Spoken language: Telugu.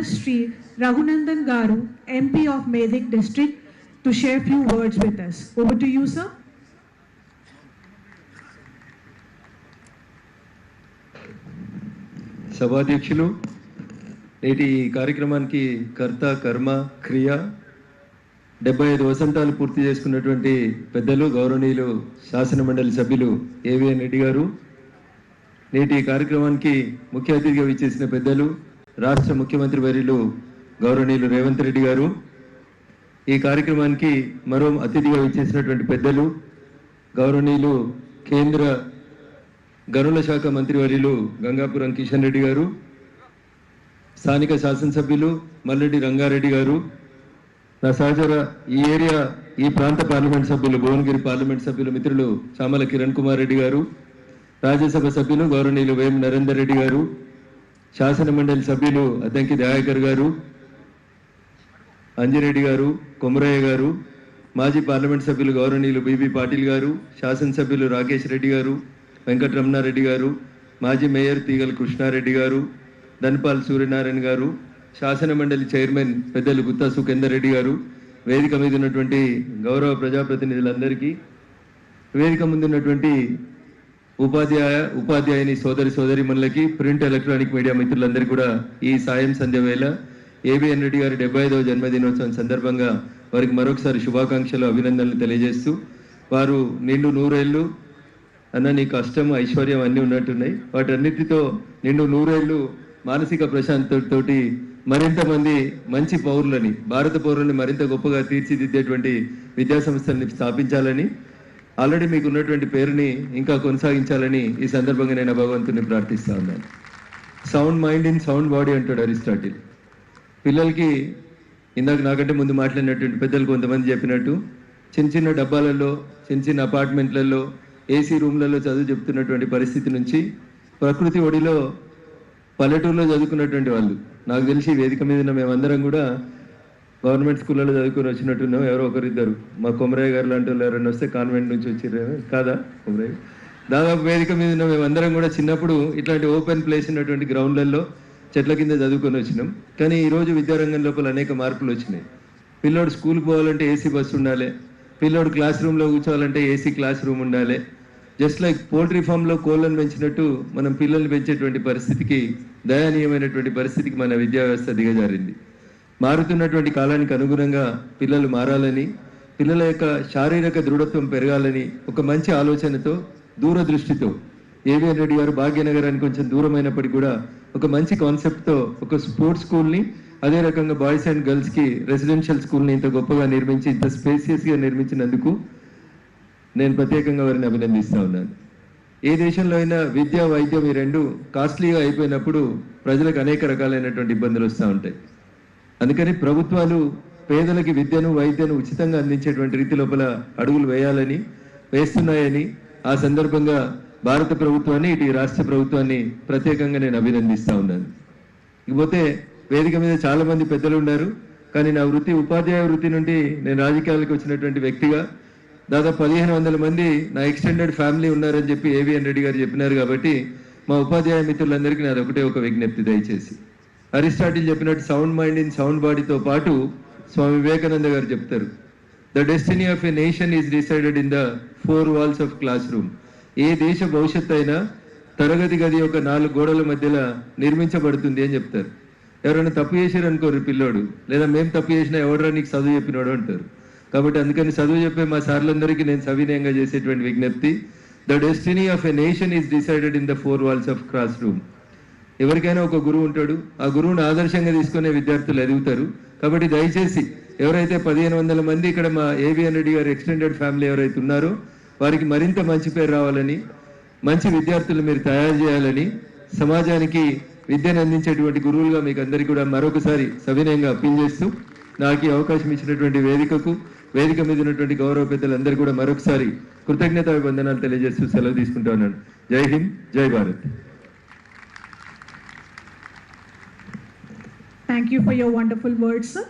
request Sri Raghunandan Garu, MP of Medak District, to share few words with us. Over to you, sir. సభాధ్యక్షులు, నేటి కార్యక్రమానికి కర్త కర్మ క్రియ 75 వసంతాలు పూర్తి చేసుకున్నటువంటి పెద్దలు గౌరవనీయులు శాసనమండలి సభ్యులు ఏవిఎన్ రెడ్డి గారు, నేటి కార్యక్రమానికి ముఖ్య అతిథిగా విచ్చేసిన పెద్దలు రాష్ట్ర ముఖ్యమంత్రి వర్యులు గౌరవనీయులు రేవంత్ రెడ్డి గారు, ఈ కార్యక్రమానికి మరో అతిథిగా విచ్చేసినటువంటి పెద్దలు గౌరవనీయులు కేంద్ర గనుల శాఖ మంత్రివర్యులు గంగాపురం కిషన్ రెడ్డి గారు, స్థానిక శాసనసభ్యులు మల్లెడ్డి రంగారెడ్డి గారు, నా సహచర ఈ ప్రాంత పార్లమెంట్ సభ్యులు భువనగిరి పార్లమెంట్ సభ్యులు మిత్రులు చామల కిరణ్ కుమార్ రెడ్డి గారు, రాజ్యసభ సభ్యులు గౌరవనీయులు వేం నరేందర్ రెడ్డి గారు, శాసన మండలి సభ్యులు అద్దంకి దయాకర్ గారు, అంజిరెడ్డి గారు, కొమరయ్య గారు, మాజీ పార్లమెంట్ సభ్యులు గౌరవనీయులు బిబి పాటిల్ గారు, శాసనసభ్యులు రాకేష్ రెడ్డి గారు, వెంకటరమణారెడ్డి గారు, మాజీ మేయర్ తీగల కృష్ణారెడ్డి గారు, ధన్పాల్ సూర్యనారాయణ గారు, శాసన మండలి చైర్మన్ పెద్దలు గుత్తా సుఖేందర్ రెడ్డి గారు, వేదిక మీద ఉన్నటువంటి గౌరవ ప్రజాప్రతినిధులందరికీ, వేదిక ముందున్నటువంటి ఉపాధ్యాయుని సోదరిమణులకి, ప్రింట్ ఎలక్ట్రానిక్ మీడియా మిత్రులందరికీ కూడా ఈ సాయం సంధ్య వేళ ఏబిఎన్ రెడ్డి గారి 75వ జన్మదినోత్సవం సందర్భంగా వారికి మరొకసారి శుభాకాంక్షలు, అభినందనలు తెలియజేస్తూ, వారు నిండు 100 ఏళ్ళు అన్న నీ కష్టం ఐశ్వర్యం అన్నీ ఉన్నట్టున్నాయి, వాటన్నిటితో నిండు 100 ఏళ్ళు మానసిక ప్రశాంతతోటి మరింత మంది మంచి పౌరులని, భారత పౌరులని మరింత గొప్పగా తీర్చిదిద్దేటువంటి విద్యాసంస్థల్ని స్థాపించాలని, ఆల్రెడీ మీకు ఉన్నటువంటి పేరుని ఇంకా కొనసాగించాలని ఈ సందర్భంగా నేను భగవంతుని ప్రార్థిస్తా ఉన్నాను. Sound mind in sound body అంటాడు అరిస్టాటిల్. పిల్లలకి ఇందాక నాకంటే ముందు మాట్లాడినటువంటి పెద్దలు కొంతమంది చెప్పినట్టు చిన్న చిన్న డబ్బాలలో, చిన్న అపార్ట్మెంట్లలో, ఏసీ రూమ్లలో చదువు చెప్తున్నటువంటి పరిస్థితి నుంచి ప్రకృతి ఒడిలో పల్లెటూరులో చదువుకున్నటువంటి వాళ్ళు, నాకు తెలిసి వేదిక మీద ఉన్న మేమందరం కూడా గవర్నమెంట్ స్కూళ్ళలో చదువుకొని వచ్చినట్టున్నాం. ఎవరో ఒకరిద్దరు మా కొమరయ్య గారు లాంటి వాళ్ళు ఎవరైనా వస్తే కాన్వెంట్ నుంచి వచ్చిర్రు కాదా కొమరయ్య? దాదాపు వేదిక మీద ఉన్న మేమందరం కూడా చిన్నప్పుడు ఇట్లాంటి ఓపెన్ ప్లేస్ ఉన్నటువంటి గ్రౌండ్లలో చెట్ల కింద చదువుకొని వచ్చినాం. కానీ ఈరోజు విద్యారంగం లోపల అనేక మార్పులు వచ్చినాయి. పిల్లోడు స్కూల్కి పోవాలంటే ఏసీ బస్సు ఉండాలి, పిల్లోడు క్లాస్ రూమ్లో కూర్చోవాలంటే ఏసీ క్లాస్ రూమ్ ఉండాలి. జస్ట్ లైక్ పోల్ట్రీ ఫామ్లో కోళ్ళను పెంచినట్టు మనం పిల్లల్ని పెంచేటువంటి పరిస్థితికి, దయనీయమైనటువంటి పరిస్థితికి మన విద్యా వ్యవస్థ దిగజారింది. మారుతున్నటువంటి కాలానికి అనుగుణంగా పిల్లలు మారాలని, పిల్లల యొక్క శారీరక దృఢత్వం పెరగాలని ఒక మంచి ఆలోచనతో, దూరదృష్టితో ఏవిఎన్ రెడ్డి గారు భాగ్యనగరానికి కొంచెం దూరమైనప్పటికీ కూడా ఒక మంచి కాన్సెప్ట్తో ఒక స్పోర్ట్స్ స్కూల్ని, అదే రకంగా బాయ్స్ అండ్ గర్ల్స్కి రెసిడెన్షియల్ స్కూల్ని ఇంత గొప్పగా నిర్మించి, ఇంత స్పేసియస్గా నిర్మించినందుకు నేను ప్రత్యేకంగా వారిని అభినందిస్తూ ఉన్నాను. ఏ దేశంలో అయినా విద్య, వైద్యం ఈ రెండు కాస్ట్లీగా అయిపోయినప్పుడు ప్రజలకు అనేక రకాలైనటువంటి ఇబ్బందులు వస్తూ ఉంటాయి. అందుకని ప్రభుత్వాలు పేదలకి విద్యను, వైద్యను ఉచితంగా అందించేటువంటి రీతి లోపల అడుగులు వేస్తున్నాయని ఆ సందర్భంగా భారత ప్రభుత్వాన్ని, ఇటు రాష్ట్ర ప్రభుత్వాన్ని ప్రత్యేకంగా నేను అభినందిస్తూ ఉన్నాను. ఇకపోతే వేదిక మీద చాలా మంది పెద్దలు ఉన్నారు, కానీ నా వృత్తి ఉపాధ్యాయ వృత్తి నుండి నేను రాజకీయాలకు వచ్చినటువంటి వ్యక్తిగా దాదాపు 1500 మంది నా ఎక్స్టెండెడ్ ఫ్యామిలీ ఉన్నారని చెప్పి ఏవిఎన్ రెడ్డి గారు చెప్పినారు. కాబట్టి మా ఉపాధ్యాయ మిత్రులందరికీ నాది ఒకటే ఒక విజ్ఞప్తి, దయచేసి అరిస్టాటిల్ చెప్పినట్టు సౌండ్ మైండ్ ఇన్ సౌండ్ బాడీతో పాటు స్వామి వివేకానంద గారు చెప్తారు, the destiny of a nation is decided in the 4 walls of classroom. ఏ దేశ భవిష్యత్తు అయినా తరగతి గది యొక్క 4 గోడల మధ్యలో నిర్మించబడుతుంది అని చెప్తారు. ఎవరైనా తప్పు చేశారు అనుకోరు పిల్లోడు, లేదా మేము తప్పు చేసినా ఎవడరా నీకు చదువు చెప్పినోడు అంటారు. కాబట్టి అందుకని చదువు చెప్పే మా సార్లందరికీ నేను సవినయంగా చేసేటువంటి విజ్ఞప్తి, the destiny of a nation is decided in the 4 walls of class room. ఎవరికైనా ఒక గురువు ఉంటాడు, ఆ గురువుని ఆదర్శంగా తీసుకునే విద్యార్థులు ఎదుగుతారు. కాబట్టి దయచేసి ఎవరైతే 1500 మంది ఇక్కడ మా ఏవిఎన్ రెడ్డి గారు ఎక్స్టెండెడ్ ఫ్యామిలీ ఎవరైతే ఉన్నారో వారికి మరింత మంచి పేరు రావాలని, మంచి విద్యార్థులు మీరు తయారు చేయాలని, సమాజానికి విద్యను అందించేటువంటి గురువులుగా మీకు అందరికీ కూడా మరొకసారి సవినయంగా అప్పీల్ చేస్తూ, నాకు అవకాశం ఇచ్చినటువంటి వేదిక మీద ఉన్నటువంటి గౌరవ పెద్దలందరూ కూడా మరొకసారి కృతజ్ఞతాభివందనాలు తెలియజేస్తూ సెలవు తీసుకుంటా ఉన్నాను. జై హింద్, జై Bharat. Thank you for your wonderful words, sir.